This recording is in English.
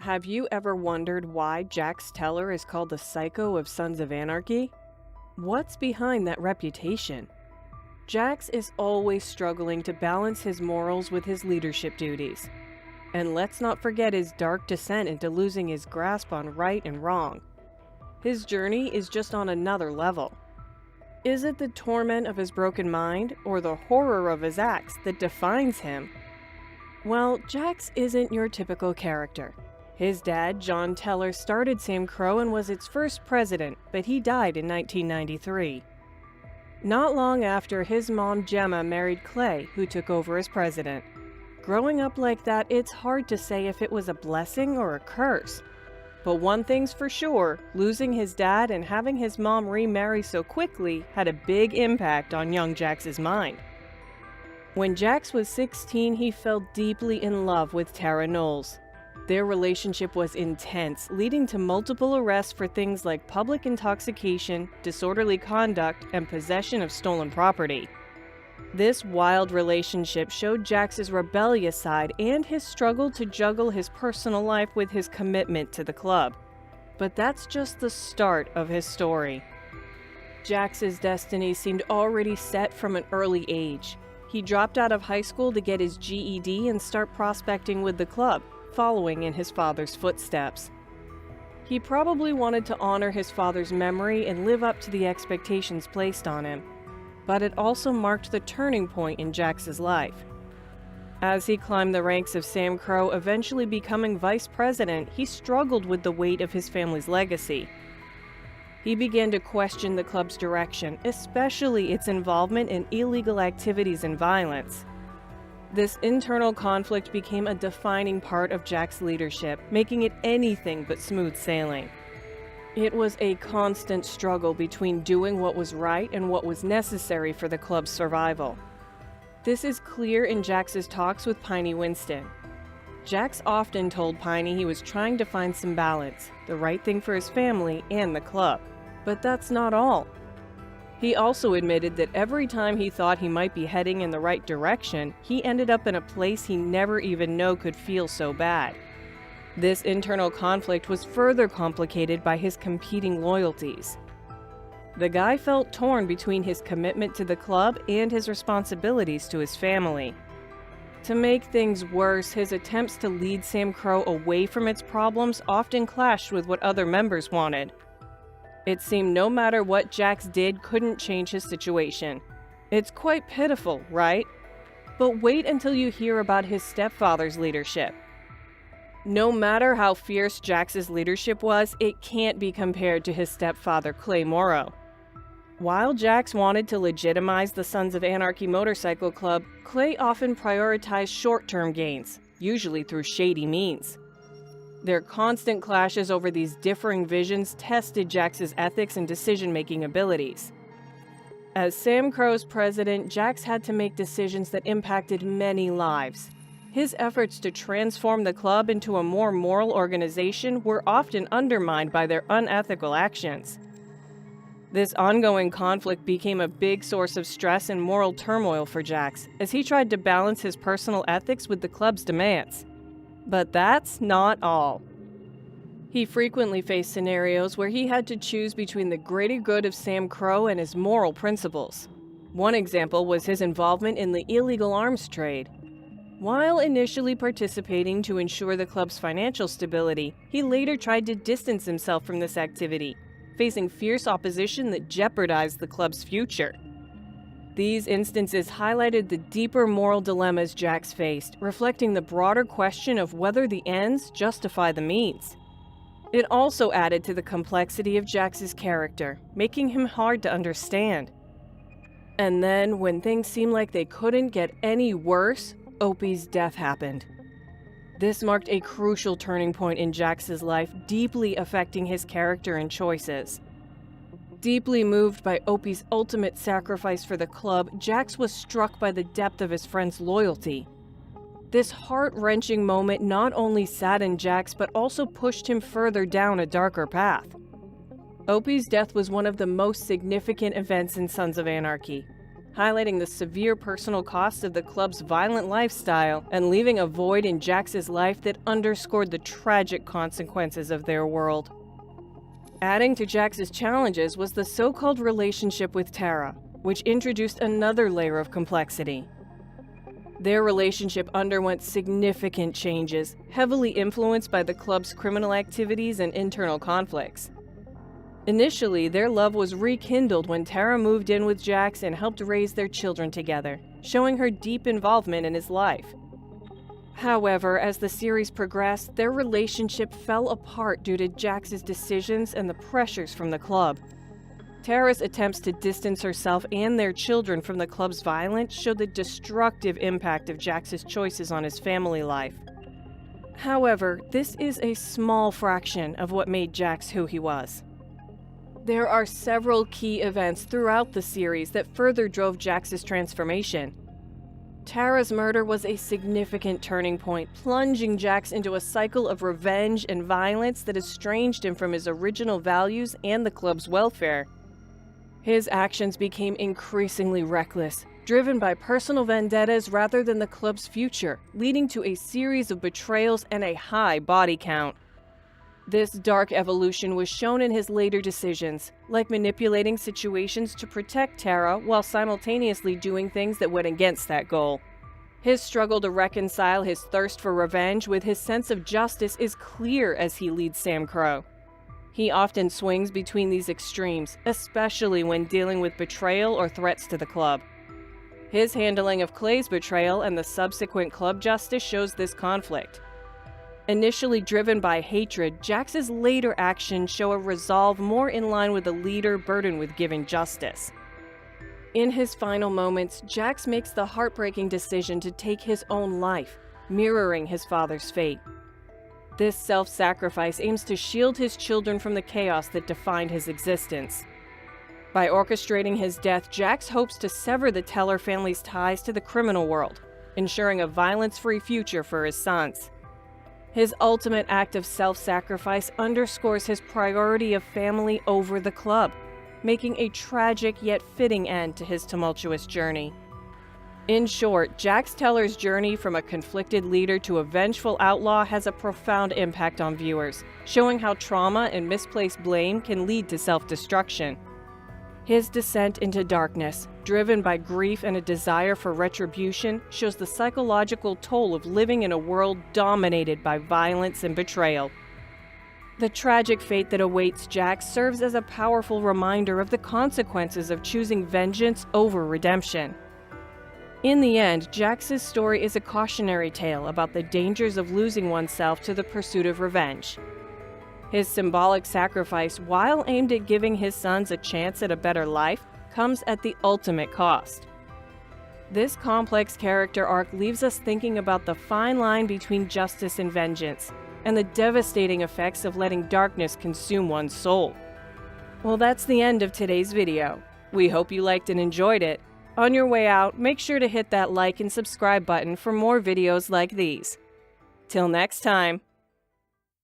Have you ever wondered why Jax Teller is called the Psycho of Sons of Anarchy? What's behind that reputation? Jax is always struggling to balance his morals with his leadership duties. And let's not forget his dark descent into losing his grasp on right and wrong. His journey is just on another level. Is it the torment of his broken mind or the horror of his acts that defines him? Well, Jax isn't your typical character. His dad, John Teller, started Sam Crow and was its first president, but he died in 1993. Not long after, his mom, Gemma, married Clay, who took over as president. Growing up like that, it's hard to say if it was a blessing or a curse. But one thing's for sure, losing his dad and having his mom remarry so quickly had a big impact on young Jax's mind. When Jax was 16, he fell deeply in love with Tara Knowles. Their relationship was intense, leading to multiple arrests for things like public intoxication, disorderly conduct, and possession of stolen property. This wild relationship showed Jax's rebellious side and his struggle to juggle his personal life with his commitment to the club. But that's just the start of his story. Jax's destiny seemed already set from an early age. He dropped out of high school to get his GED and start prospecting with the club, following in his father's footsteps. He probably wanted to honor his father's memory and live up to the expectations placed on him. But it also marked the turning point in Jax's life. As he climbed the ranks of Sam Crow, eventually becoming vice president, he struggled with the weight of his family's legacy. He began to question the club's direction, especially its involvement in illegal activities and violence. This internal conflict became a defining part of Jax's leadership, making it anything but smooth sailing. It was a constant struggle between doing what was right and what was necessary for the club's survival. This is clear in Jax's talks with Piney Winston. Jax often told Piney he was trying to find some balance, the right thing for his family and the club. But that's not all. He also admitted that every time he thought he might be heading in the right direction, he ended up in a place he never even knew could feel so bad. This internal conflict was further complicated by his competing loyalties. The guy felt torn between his commitment to the club and his responsibilities to his family. To make things worse, his attempts to lead Sam Crow away from its problems often clashed with what other members wanted. It seemed no matter what Jax did couldn't change his situation. It's quite pitiful, right? But wait until you hear about his stepfather's leadership. No matter how fierce Jax's leadership was, it can't be compared to his stepfather, Clay Morrow. While Jax wanted to legitimize the Sons of Anarchy motorcycle club, Clay often prioritized short-term gains, usually through shady means. Their constant clashes over these differing visions tested Jax's ethics and decision-making abilities. As Sam Crow's president, Jax had to make decisions that impacted many lives. His efforts to transform the club into a more moral organization were often undermined by their unethical actions. This ongoing conflict became a big source of stress and moral turmoil for Jax, as he tried to balance his personal ethics with the club's demands. But that's not all. He frequently faced scenarios where he had to choose between the greater good of Sam Crow and his moral principles. One example was his involvement in the illegal arms trade. While initially participating to ensure the club's financial stability, he later tried to distance himself from this activity, facing fierce opposition that jeopardized the club's future. These instances highlighted the deeper moral dilemmas Jax faced, reflecting the broader question of whether the ends justify the means. It also added to the complexity of Jax's character, making him hard to understand. And then, when things seemed like they couldn't get any worse, Opie's death happened. This marked a crucial turning point in Jax's life, deeply affecting his character and choices. Deeply moved by Opie's ultimate sacrifice for the club, Jax was struck by the depth of his friend's loyalty. This heart-wrenching moment not only saddened Jax, but also pushed him further down a darker path. Opie's death was one of the most significant events in Sons of Anarchy. highlighting the severe personal cost of the club's violent lifestyle and leaving a void in Jax's life that underscored the tragic consequences of their world. Adding to Jax's challenges was the so-called relationship with Tara, which introduced another layer of complexity. Their relationship underwent significant changes, heavily influenced by the club's criminal activities and internal conflicts. Initially, their love was rekindled when Tara moved in with Jax and helped raise their children together, showing her deep involvement in his life. However, as the series progressed, their relationship fell apart due to Jax's decisions and the pressures from the club. Tara's attempts to distance herself and their children from the club's violence showed the destructive impact of Jax's choices on his family life. However, this is a small fraction of what made Jax who he was. There are several key events throughout the series that further drove Jax's transformation. Tara's murder was a significant turning point, plunging Jax into a cycle of revenge and violence that estranged him from his original values and the club's welfare. His actions became increasingly reckless, driven by personal vendettas rather than the club's future, leading to a series of betrayals and a high body count. This dark evolution was shown in his later decisions, like manipulating situations to protect Tara while simultaneously doing things that went against that goal. His struggle to reconcile his thirst for revenge with his sense of justice is clear as he leads Sam Crow. He often swings between these extremes, especially when dealing with betrayal or threats to the club. His handling of Clay's betrayal and the subsequent club justice shows this conflict. Initially driven by hatred, Jax's later actions show a resolve more in line with a leader burdened with giving justice. In his final moments, Jax makes the heartbreaking decision to take his own life, mirroring his father's fate. This self-sacrifice aims to shield his children from the chaos that defined his existence. By orchestrating his death, Jax hopes to sever the Teller family's ties to the criminal world, ensuring a violence-free future for his sons. His ultimate act of self-sacrifice underscores his priority of family over the club, making a tragic yet fitting end to his tumultuous journey. In short, Jax Teller's journey from a conflicted leader to a vengeful outlaw has a profound impact on viewers, showing how trauma and misplaced blame can lead to self-destruction. His descent into darkness, driven by grief and a desire for retribution, shows the psychological toll of living in a world dominated by violence and betrayal. The tragic fate that awaits Jax serves as a powerful reminder of the consequences of choosing vengeance over redemption. In the end, Jax's story is a cautionary tale about the dangers of losing oneself to the pursuit of revenge. His symbolic sacrifice, while aimed at giving his sons a chance at a better life, comes at the ultimate cost. This complex character arc leaves us thinking about the fine line between justice and vengeance, and the devastating effects of letting darkness consume one's soul. Well, that's the end of today's video. We hope you liked and enjoyed it. On your way out, make sure to hit that like and subscribe button for more videos like these. Till next time.